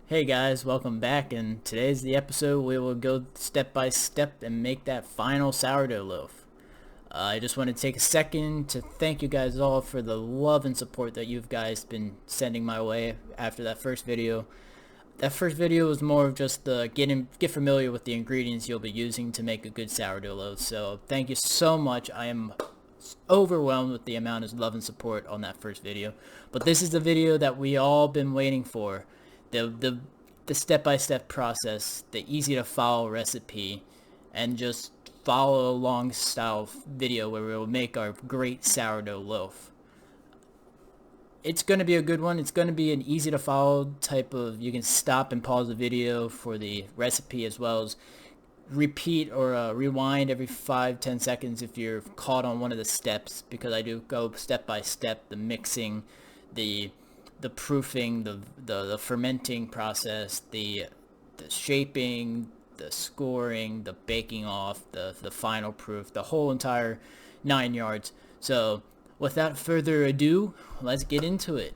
Hey guys, welcome back, and today's the episode we will go step by step and make that final sourdough loaf. I just want to take a second to thank you guys all for the love and support that you've guys been sending my way after that first video. That first video was more of just the get familiar with the ingredients you'll be using to make a good sourdough loaf. So thank you so much. I am overwhelmed with the amount of love and support on that first video. But this is the video that we all been waiting for. The step-by-step process, the easy to follow recipe, and just follow along style video where we will make our great sourdough loaf. It's going to be a good one. It's going to be an easy to follow type of, you can stop and pause the video for the recipe as well as repeat or rewind every 5-10 seconds if you're caught on one of the steps, because I do go step by step, the mixing, the proofing, the fermenting process, the shaping, the scoring, the baking off, the final proof, the whole entire 9 yards. So without further ado, let's get into it.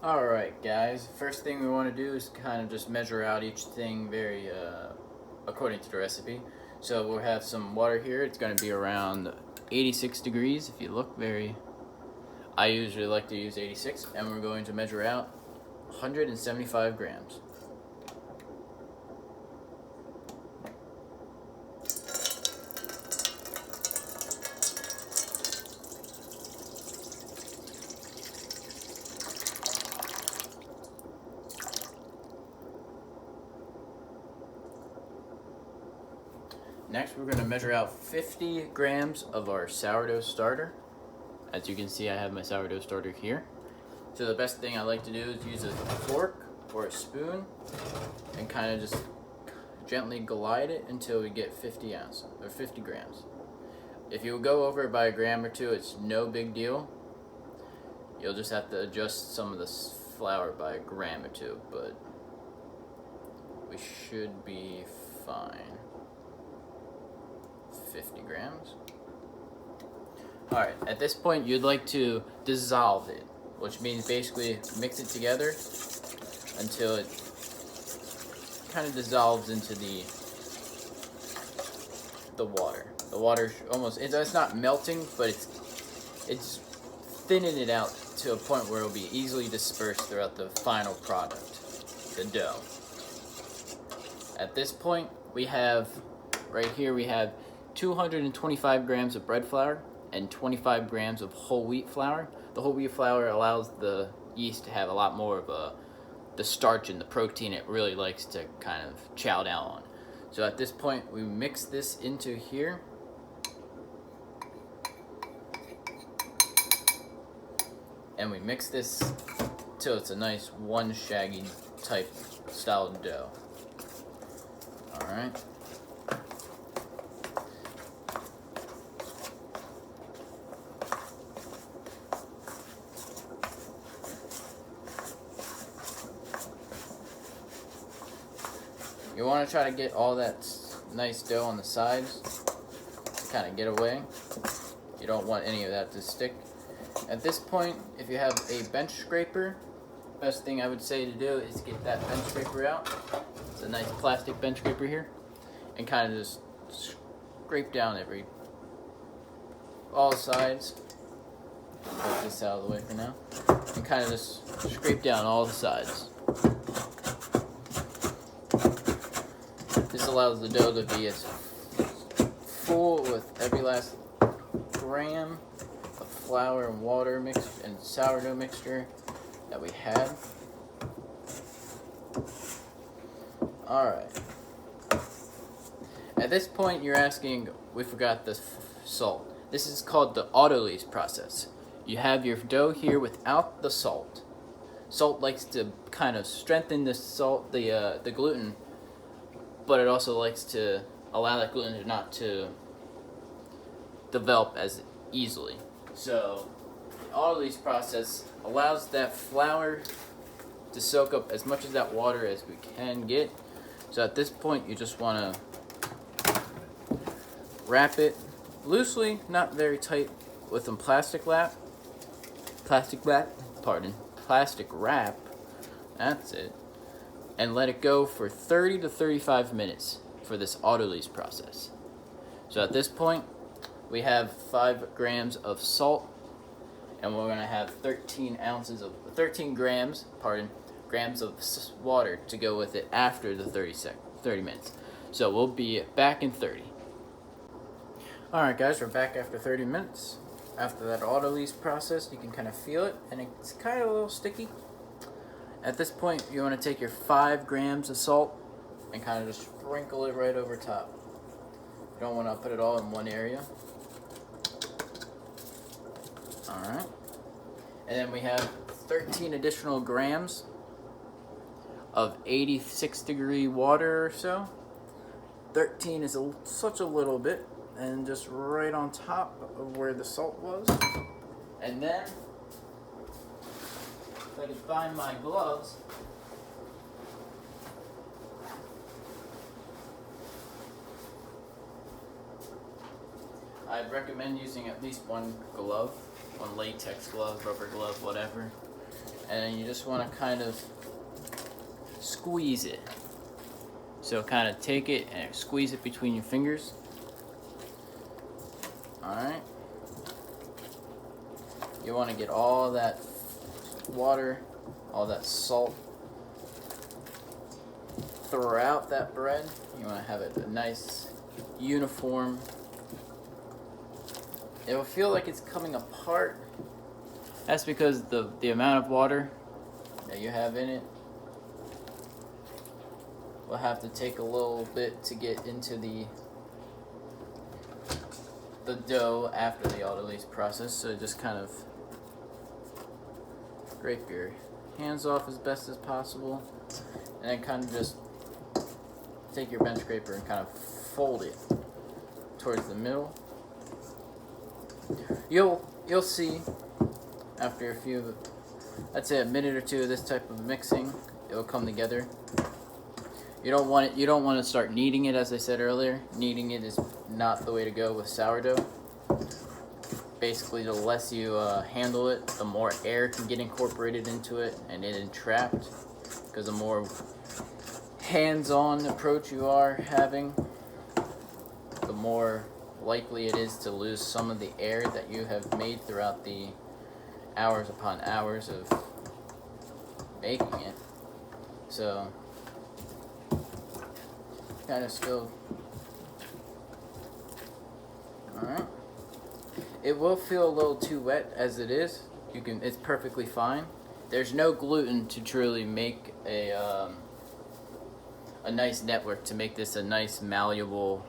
Alright guys, first thing we want to do is kind of just measure out each thing very according to the recipe. So we'll have some water here. It's going to be around 86 degrees if you look very, I usually like to use 86, and we're going to measure out 175 grams. Next, we're going to measure out 50 grams of our sourdough starter. As you can see, I have my sourdough starter here. So the best thing I like to do is use a fork or a spoon and kind of just gently glide it until we get 50 grams. If you go over it by a gram or two, it's no big deal. You'll just have to adjust some of the flour by a gram or two, but we should be fine. 50 grams. Alright, at this point you'd like to dissolve it, which means basically mix it together until it kind of dissolves into the water. The water almost, it's not melting, but it's thinning it out to a point where it will be easily dispersed throughout the final product, the dough. At this point, we have, right here we have 225 grams of bread flour and 25 grams of whole wheat flour. The whole wheat flour allows the yeast to have a lot more of the starch and the protein it really likes to kind of chow down on. So at this point, we mix this into here. And we mix this till it's a nice one shaggy type style dough. Alright. You want to try to get all that nice dough on the sides to kind of get away. You don't want any of that to stick. At this point, if you have a bench scraper, best thing I would say to do is get that bench scraper out. It's a nice plastic bench scraper here, and kind of just scrape down all sides. Put this out of the way for now, and kind of just scrape down all the sides. This allows the dough to be as full with every last gram of flour and water mixed and sourdough mixture that we had. Alright. At this point you're asking, we forgot the salt. This is called the autolyse process. You have your dough here without the salt. Salt likes to kind of strengthen the gluten, but it also likes to allow that gluten not to develop as easily. So the autolyse process allows that flour to soak up as much of that water as we can get. So at this point you just want to wrap it loosely, not very tight, with some plastic wrap, that's it, and let it go for 30 to 35 minutes for this autolyse process. So at this point, we have 5 grams of salt, and we're going to have 13 grams of water to go with it after the 30 minutes. So we'll be back in 30. Alright guys, we're back after 30 minutes. After that autolyse process, you can kind of feel it, and it's kind of a little sticky. At this point, you want to take your 5 grams of salt and kind of just sprinkle it right over top. You don't want to put it all in one area. Alright. And then we have 13 additional grams of 86-degree water or so. 13 is such a little bit, and just right on top of where the salt was. And then, if I can find my gloves, I'd recommend using at least one glove, one latex glove, rubber glove, whatever. And then you just want to kind of squeeze it. So kind of take it and squeeze it between your fingers. Alright. You want to get all that water, all that salt throughout that bread. You want to have it a nice, uniform. It will feel like it's coming apart. That's because the amount of water that you have in it will have to take a little bit to get into the dough after the autolyse process. So just kind of scrape your hands off as best as possible, and then kind of just take your bench scraper and kind of fold it towards the middle. You'll see after a few, I'd say a minute or two of this type of mixing, it'll come together. You don't want to start kneading it, as I said earlier. Kneading it is not the way to go with sourdough. Basically, the less you handle it, the more air can get incorporated into it and it entrapped. Because the more hands-on approach you are having, the more likely it is to lose some of the air that you have made throughout the hours upon hours of baking it. So, kind of still. Alright. It will feel a little too wet as it is. It's perfectly fine. There's no gluten to truly make a nice network, to make this a nice malleable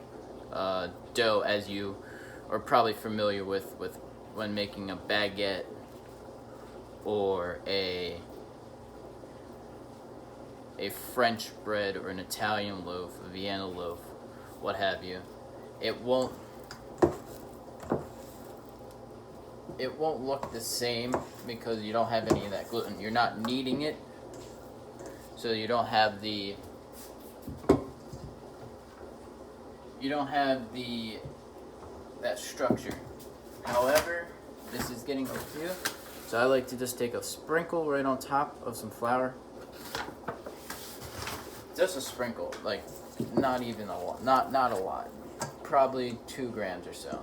dough, as you are probably familiar with when making a baguette or a French bread or an Italian loaf, a Vienna loaf, what have you. It won't look the same because you don't have any of that gluten. You're not kneading it, so you don't have that structure. However, this is getting a few, so I like to just take a sprinkle right on top of some flour. Just a sprinkle, like not even a lot, not a lot, probably 2 grams or so.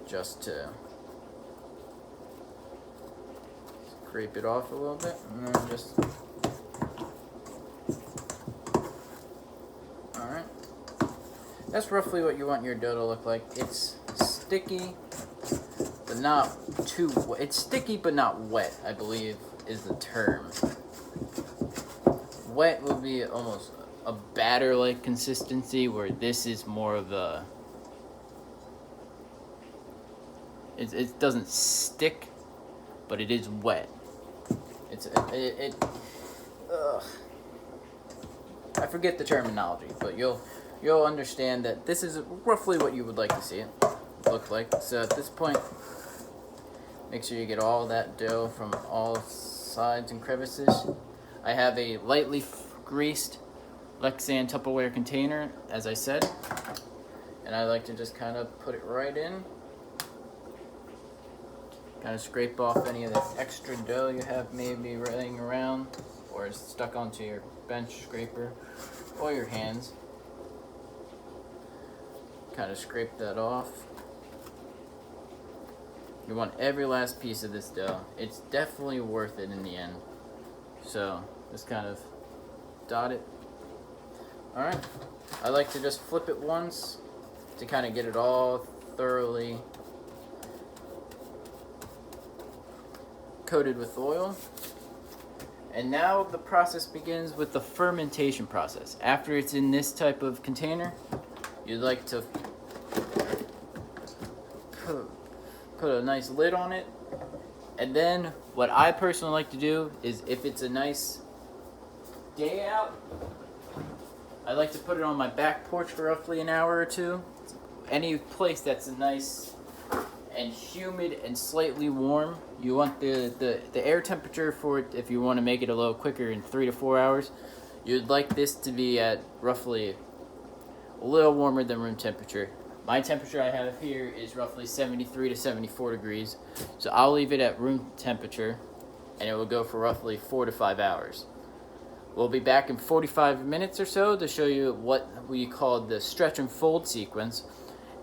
Just to scrape it off a little bit, and then just. Alright. That's roughly what you want your dough to look like. It's sticky, but not too wet. It's sticky but not wet, I believe is the term. Wet would be almost a batter-like consistency, where this is more of a. It doesn't stick, but it is wet. I forget the terminology, but you'll understand that this is roughly what you would like to see it look like. So at this point, make sure you get all that dough from all sides and crevices. I have a lightly greased Lexan Tupperware container, as I said, and I like to just kind of put it right in. Kind of scrape off any of the extra dough you have maybe laying around or is stuck onto your bench scraper or your hands. Kind of scrape that off. You want every last piece of this dough. It's definitely worth it in the end. So just kind of dot it. Alright, I like to just flip it once to kind of get it all thoroughly coated with oil. And now the process begins with the fermentation process. After it's in this type of container, you'd like to put a nice lid on it. And then what I personally like to do is, if it's a nice day out, I like to put it on my back porch for roughly an hour or two. Any place that's nice and humid and slightly warm, you want the air temperature for it, if you want to make it a little quicker in 3 to 4 hours, you'd like this to be at roughly a little warmer than room temperature. My temperature I have here is roughly 73 to 74 degrees, so I'll leave it at room temperature and it will go for roughly 4 to 5 hours. We'll be back in 45 minutes or so to show you what we call the stretch and fold sequence,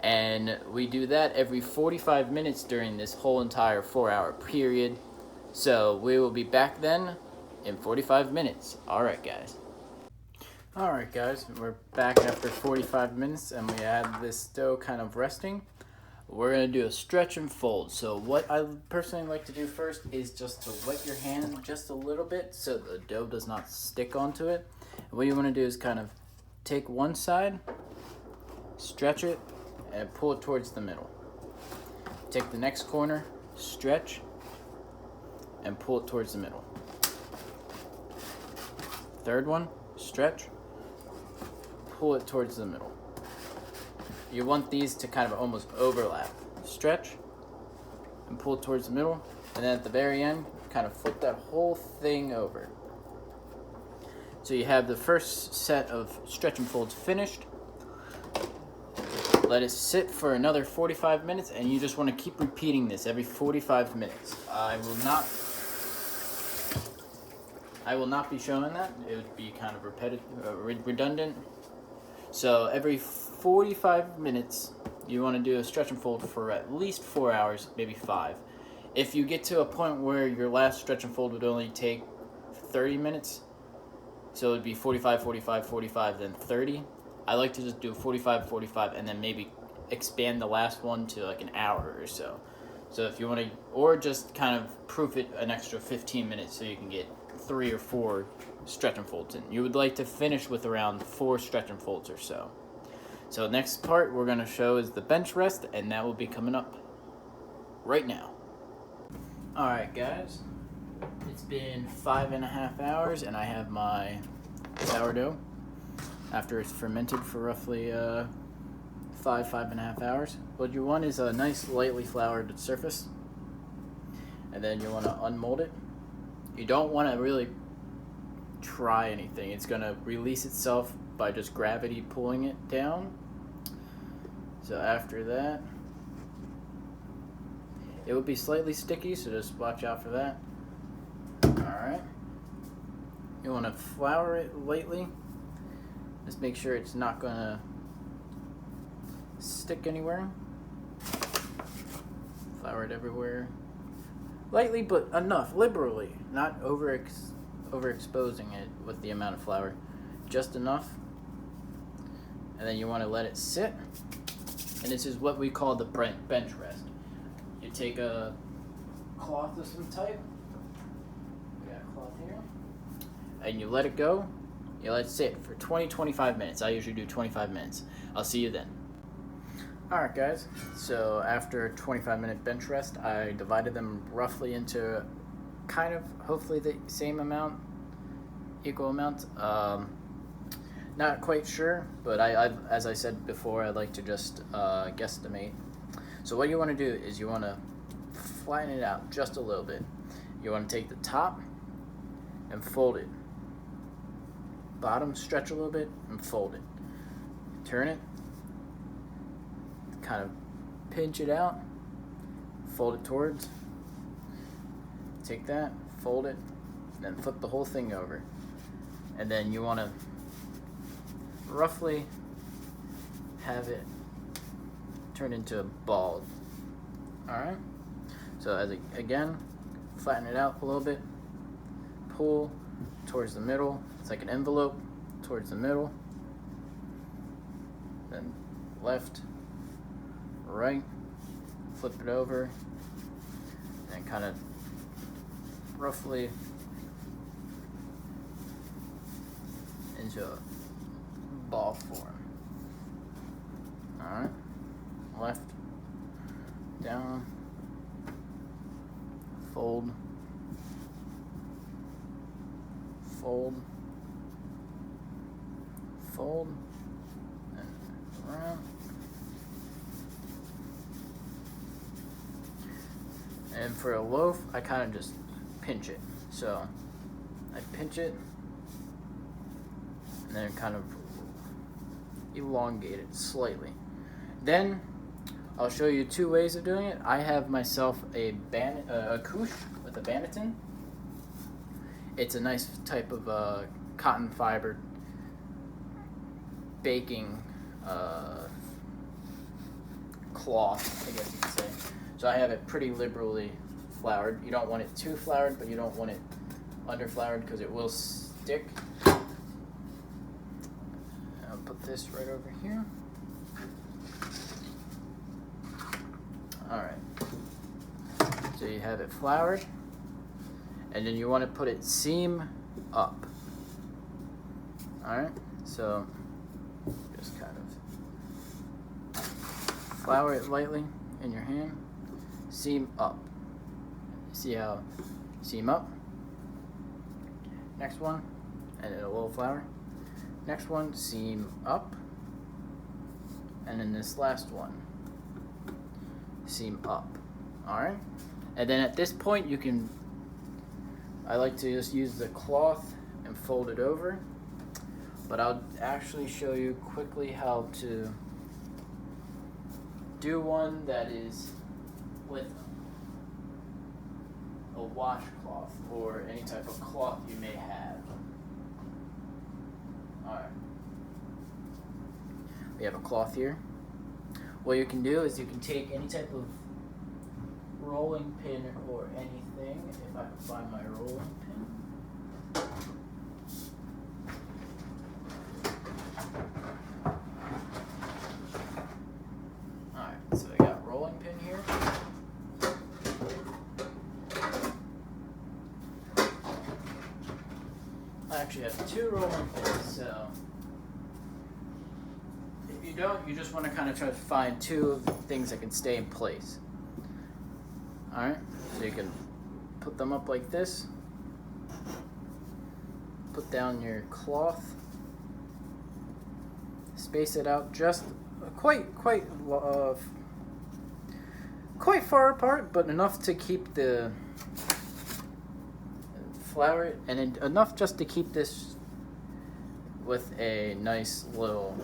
and we do that every 45 minutes during this whole entire 4-hour period. So we will be back then in 45 minutes. Alright guys, we're back after 45 minutes and we had this dough kind of resting. We're going to do a stretch and fold. So what I personally like to do first is just to wet your hand just a little bit so the dough does not stick onto it. And what you want to do is kind of take one side, stretch it, and pull it towards the middle. Take the next corner, stretch, and pull it towards the middle. Third one, stretch, pull it towards the middle. You want these to kind of almost overlap. Stretch and pull it towards the middle, and then at the very end, kind of flip that whole thing over. So you have the first set of stretch and folds finished. Let it sit for another 45 minutes, and you just want to keep repeating this every 45 minutes. I will not be showing that. It would be kind of redundant. So every 45 minutes, you want to do a stretch and fold for at least 4 hours, maybe 5. If you get to a point where your last stretch and fold would only take 30 minutes, so it would be 45, 45, 45, then 30. I like to just do 45, 45, and then maybe expand the last one to like an hour or so. So if you want to, or just kind of proof it an extra 15 minutes so you can get 3 or 4 stretch and folds in. You would like to finish with around 4 stretch and folds or so. So next part we're going to show is the bench rest, and that will be coming up right now. Alright guys, it's been 5.5 hours and I have my sourdough after it's fermented for roughly 5.5 hours. What you want is a nice lightly floured surface, and then you want to unmold it. You don't want to really try anything. It's going to release itself by just gravity pulling it down. So after that, it will be slightly sticky, so just watch out for that. Alright. You want to flour it lightly. Just make sure it's not going to stick anywhere. Flour it everywhere. Lightly, but enough, liberally. Not overexposing it with the amount of flour. Just enough. And then you want to let it sit. And this is what we call the bench rest. You take a cloth of some type. We got a cloth here. And you let it go. You let it sit for 20-25 minutes. I usually do 25 minutes. I'll see you then. Alright guys, so after a 25-minute bench rest, I divided them roughly into kind of, hopefully the same amount, equal amount. Not quite sure, but as I said before, I like to just guesstimate. So what you want to do is you want to flatten it out just a little bit. You want to take the top and fold it bottom stretch a little bit and fold it. Turn it, kind of pinch it out, fold it towards, take that, fold it, and then flip the whole thing over. And then you want to roughly have it turn into a ball. Alright? So again, flatten it out a little bit, pull towards the middle. It's like an envelope towards the middle. Then left, right, flip it over, and kind of roughly into a ball form. Alright, left, down, fold, fold, fold, and around. And for a loaf, I kind of just pinch it. So I pinch it and then kind of elongate it slightly. Then I'll show you two ways of doing it. I have myself a couche with a banneton. It's a nice type of cotton fiber baking cloth, I guess you could say. So I have it pretty liberally floured. You don't want it too floured, but you don't want it under floured because it will stick. I'll put this right over here. Alright. So you have it floured. And then you want to put it seam up. Alright. So just kind of flour it lightly in your hand. Seam up. See how seam up? Next one, and then a little flour. Next one, seam up. And then this last one, seam up. Alright? And then at this point you can, I like to just use the cloth and fold it over. But I'll actually show you quickly how to do one that is with a washcloth or any type of cloth you may have. Alright. We have a cloth here. What you can do is you can take any type of rolling pin or anything, if I can find my rolling pin. Alright, so I got rolling pin here. I actually have two rolling pins, so if you don't, you just want to kind of try to find two things that can stay in place. Alright, so you can put them up like this, put down your cloth, space it out just quite far apart, but enough to keep the flour, and enough just to keep this with a nice little,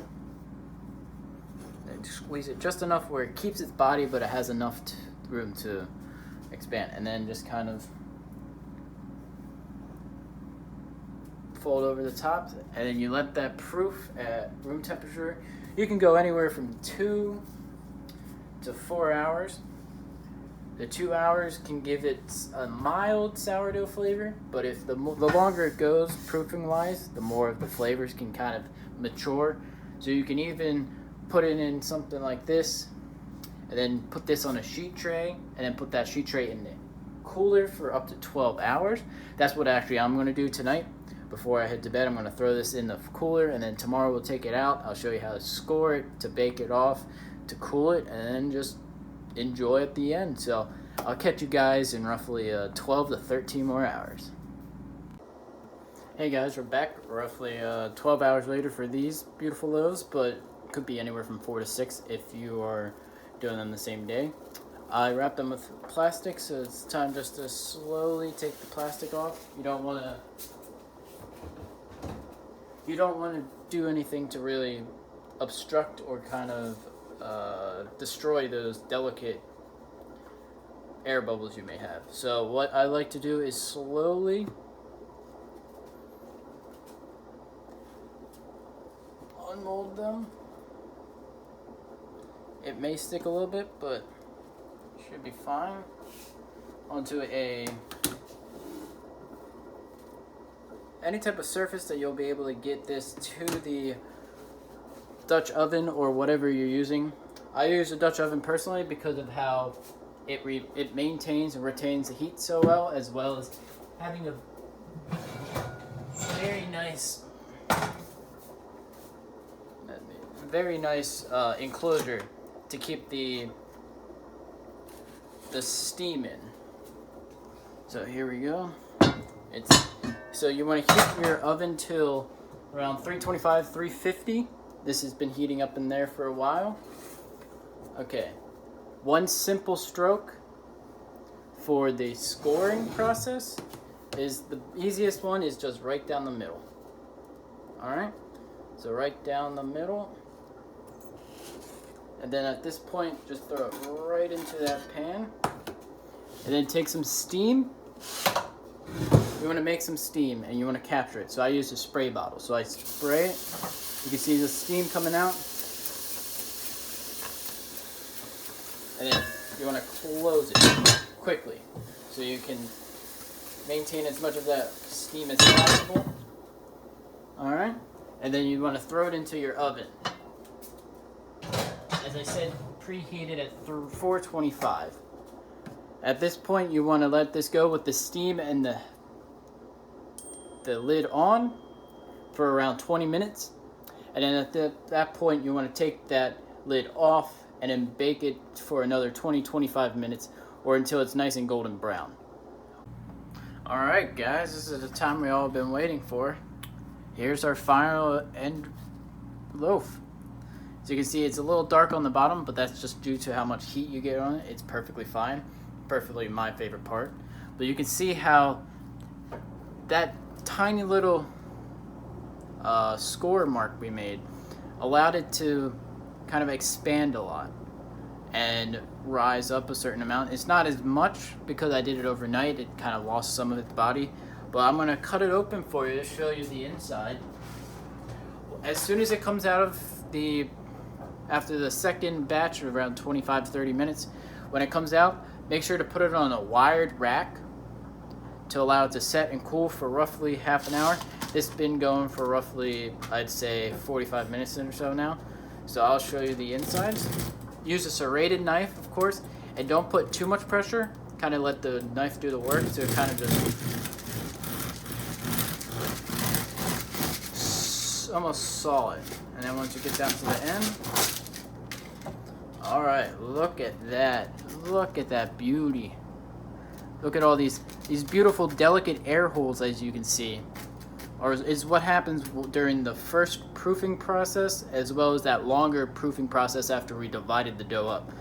squeeze it just enough where it keeps its body, but it has enough room to expand, and then just kind of fold over the top, and then you let that proof at room temperature. You can go anywhere from 2 to 4 hours. The 2 hours can give it a mild sourdough flavor, but if the longer it goes, proofing wise, the more of the flavors can kind of mature. So you can even put it in something like this, and then put this on a sheet tray, and then put that sheet tray in the cooler for up to 12 hours. That's what actually I'm going to do tonight. Before I head to bed, I'm going to throw this in the cooler, and then tomorrow we'll take it out. I'll show you how to score it, to bake it off, to cool it, and then just enjoy at the end. So I'll catch you guys in roughly 12 to 13 more hours. Hey guys, we're back roughly 12 hours later for these beautiful loaves, but could be anywhere from 4 to 6 if you are doing them the same day. I wrapped them with plastic, so it's time just to slowly take the plastic off. You don't want you don't want to do anything to really obstruct or kind of destroy those delicate air bubbles you may have. So what I like to do is slowly unmold them. It may stick a little bit, but should be fine. Onto any type of surface that you'll be able to get this to the Dutch oven or whatever you're using. I use a Dutch oven personally because of how it maintains and retains the heat so well as having a very nice enclosure to keep the steam in. So here we go. So you want to heat your oven till around 325, 350. This has been heating up in there for a while. Okay. One simple stroke for the scoring process is the easiest one is just right down the middle. Alright? So right down the middle. And then at this point, just throw it right into that pan. And then take some steam. You want to make some steam and you want to capture it. So I use a spray bottle. So I spray it. You can see the steam coming out. And then you want to close it quickly so you can maintain as much of that steam as possible. Alright? And then you want to throw it into your oven. As I said, preheated at 425. At this point, you want to let this go with the steam and the lid on for around 20 minutes. And then at that point, you want to take that lid off and then bake it for another 20-25 minutes or until it's nice and golden brown. Alright guys, this is the time we all have been waiting for. Here's our final end loaf. So you can see it's a little dark on the bottom, but that's just due to how much heat you get on it. It's perfectly fine. Perfectly my favorite part. But you can see how that tiny little score mark we made allowed it to kind of expand a lot and rise up a certain amount. It's not as much because I did it overnight. It kind of lost some of its body. But I'm going to cut it open for you to show you the inside. As soon as it comes out of after the second batch of around 25 to 30 minutes, when it comes out, make sure to put it on a wired rack to allow it to set and cool for roughly half an hour. This has been going for roughly, I'd say, 45 minutes or so now. So I'll show you the insides. Use a serrated knife, of course, and don't put too much pressure. Kind of let the knife do the work, so it kind of just almost solid. And then once you get down to the end, alright, look at that. Look at that beauty. Look at all these beautiful, delicate air holes, as you can see. Or is what happens during the first proofing process, as well as that longer proofing process after we divided the dough up.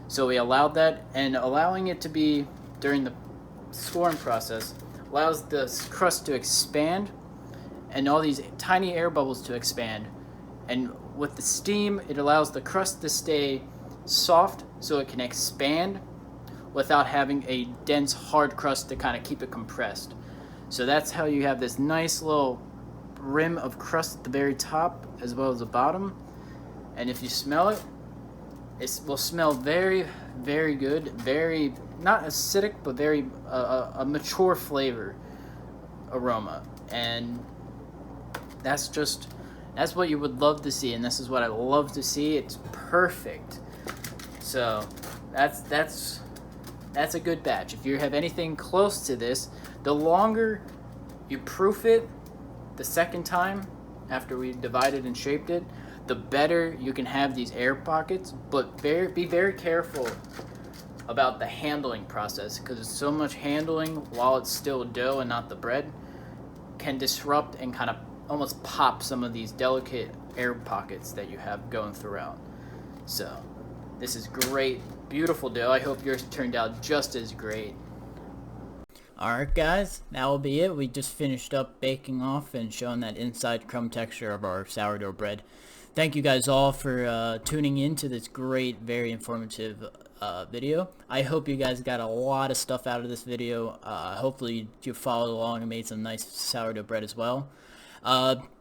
So we allowed that, and allowing it to be during the scoring process allows the crust to expand and all these tiny air bubbles to expand. And with the steam, it allows the crust to stay soft so it can expand without having a dense, hard crust to kind of keep it compressed. So that's how you have this nice little rim of crust at the very top as well as the bottom. And if you smell it, it will smell very, very good. Very, not acidic, but very a mature flavor aroma. And that's what you would love to see, and this is what I love to see. It's perfect. So that's a good batch. If you have anything close to this, the longer you proof it the second time after we divided and shaped it, the better you can have these air pockets. But be very careful about the handling process, because so much handling while it's still dough and not the bread can disrupt and kind of almost pop some of these delicate air pockets that you have going throughout. So this is great, beautiful dough. I hope yours turned out just as great. Alright guys, that will be it. We just finished up baking off and showing that inside crumb texture of our sourdough bread. Thank you guys all for tuning in to this great, very informative video. I hope you guys got a lot of stuff out of this video. Hopefully you followed along and made some nice sourdough bread as well.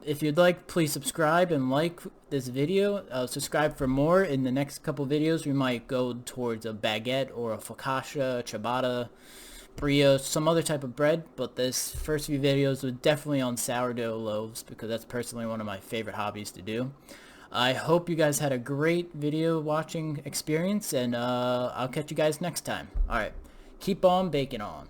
If you'd like, please subscribe and like this video. Subscribe for more. In the next couple videos we might go towards a baguette or a focaccia, ciabatta, brioche, some other type of bread, but this first few videos were definitely on sourdough loaves because that's personally one of my favorite hobbies to do. I hope you guys had a great video watching experience, and I'll catch you guys next time. Alright, keep on baking on.